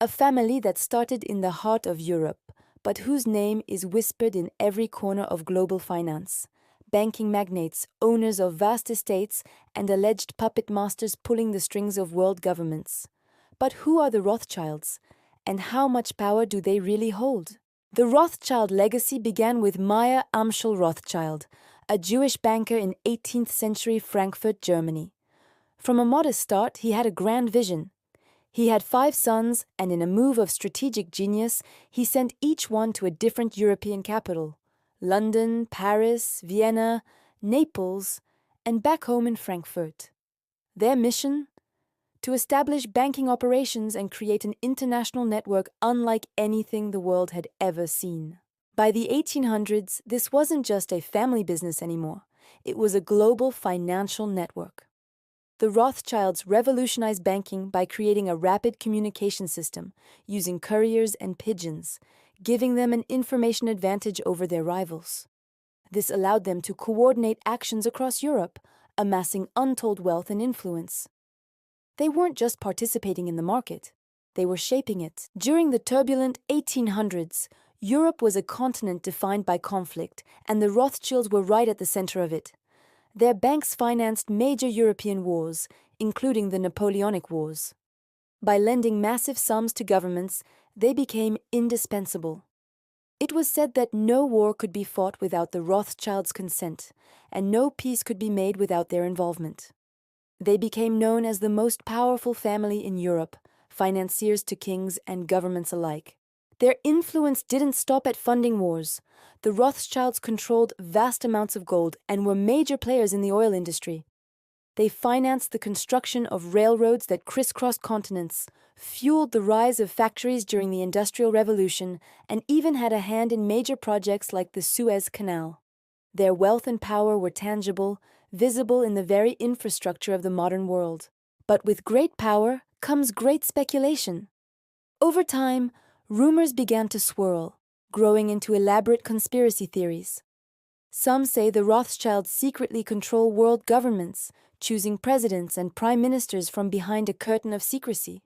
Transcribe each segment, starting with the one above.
A family that started in the heart of Europe, but whose name is whispered in every corner of global finance. Banking magnates, owners of vast estates, and alleged puppet masters pulling the strings of world governments. But who are the Rothschilds, and how much power do they really hold? The Rothschild legacy began with Meyer Amschel Rothschild, a Jewish banker in 18th century Frankfurt, Germany. From a modest start, he had a grand vision. He had 5 sons, and in a move of strategic genius, he sent each one to a different European capital: London, Paris, Vienna, Naples, and back home in Frankfurt. Their mission? To establish banking operations and create an international network unlike anything the world had ever seen. By the 1800s, this wasn't just a family business anymore. It was a global financial network. The Rothschilds revolutionized banking by creating a rapid communication system using couriers and pigeons, giving them an information advantage over their rivals. This allowed them to coordinate actions across Europe, amassing untold wealth and influence. They weren't just participating in the market, they were shaping it. During the turbulent 1800s, Europe was a continent defined by conflict, and the Rothschilds were right at the center of it. Their banks financed major European wars, including the Napoleonic Wars. By lending massive sums to governments, they became indispensable. It was said that no war could be fought without the Rothschilds' consent, and no peace could be made without their involvement. They became known as the most powerful family in Europe, financiers to kings and governments alike. Their influence didn't stop at funding wars. The Rothschilds controlled vast amounts of gold and were major players in the oil industry. They financed the construction of railroads that crisscrossed continents, fueled the rise of factories during the Industrial Revolution, and even had a hand in major projects like the Suez Canal. Their wealth and power were tangible, visible in the very infrastructure of the modern world. But with great power comes great speculation. Over time, rumors began to swirl, growing into elaborate conspiracy theories. Some say the Rothschilds secretly control world governments, choosing presidents and prime ministers from behind a curtain of secrecy.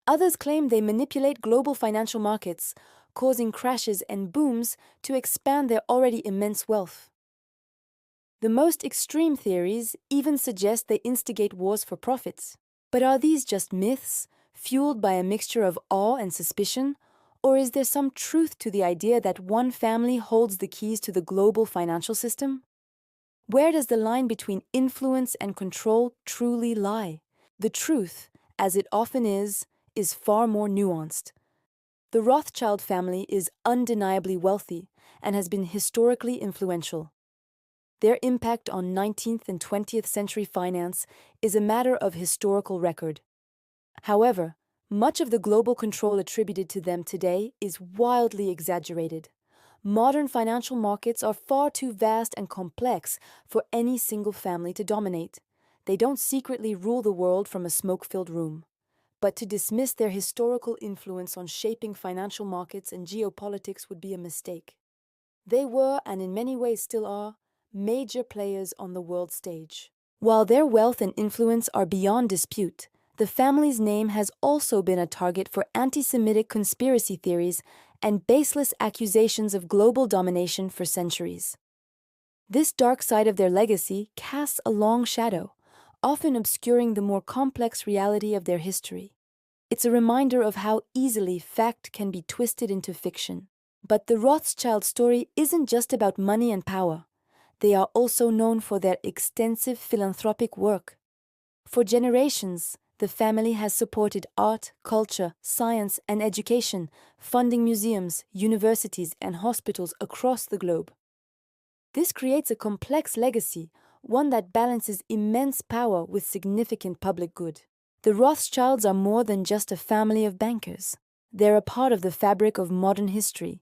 Others claim they manipulate global financial markets, causing crashes and booms to expand their already immense wealth. The most extreme theories even suggest they instigate wars for profits. But are these just myths, fueled by a mixture of awe and suspicion, or is there some truth to the idea that one family holds the keys to the global financial system? Where does the line between influence and control truly lie? The truth, as it often is far more nuanced. The Rothschild family is undeniably wealthy and has been historically influential. Their impact on 19th and 20th century finance is a matter of historical record. However, much of the global control attributed to them today is wildly exaggerated. Modern financial markets are far too vast and complex for any single family to dominate. They don't secretly rule the world from a smoke-filled room. But to dismiss their historical influence on shaping financial markets and geopolitics would be a mistake. They were, and in many ways still are, major players on the world stage. While their wealth and influence are beyond dispute, the family's name has also been a target for anti-Semitic conspiracy theories and baseless accusations of global domination for centuries. This dark side of their legacy casts a long shadow, often obscuring the more complex reality of their history. It's a reminder of how easily fact can be twisted into fiction. But the Rothschild story isn't just about money and power. They are also known for their extensive philanthropic work. For generations, the family has supported art, culture, science, and education, funding museums, universities, and hospitals across the globe. This creates a complex legacy, one that balances immense power with significant public good. The Rothschilds are more than just a family of bankers. They're a part of the fabric of modern history.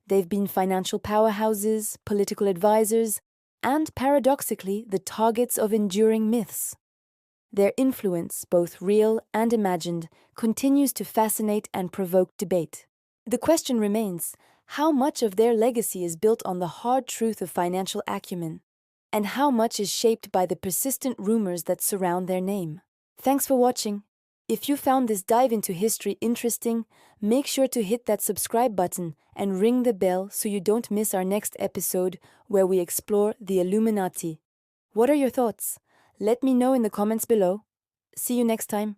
They've been financial powerhouses, political advisors, and paradoxically, the targets of enduring myths. Their influence, both real and imagined, continues to fascinate and provoke debate. The question remains, how much of their legacy is built on the hard truth of financial acumen, and how much is shaped by the persistent rumors that surround their name? Thanks for watching. If you found this dive into history interesting, make sure to hit that subscribe button and ring the bell so you don't miss our next episode where we explore the Illuminati. What are your thoughts? Let me know in the comments below. See you next time.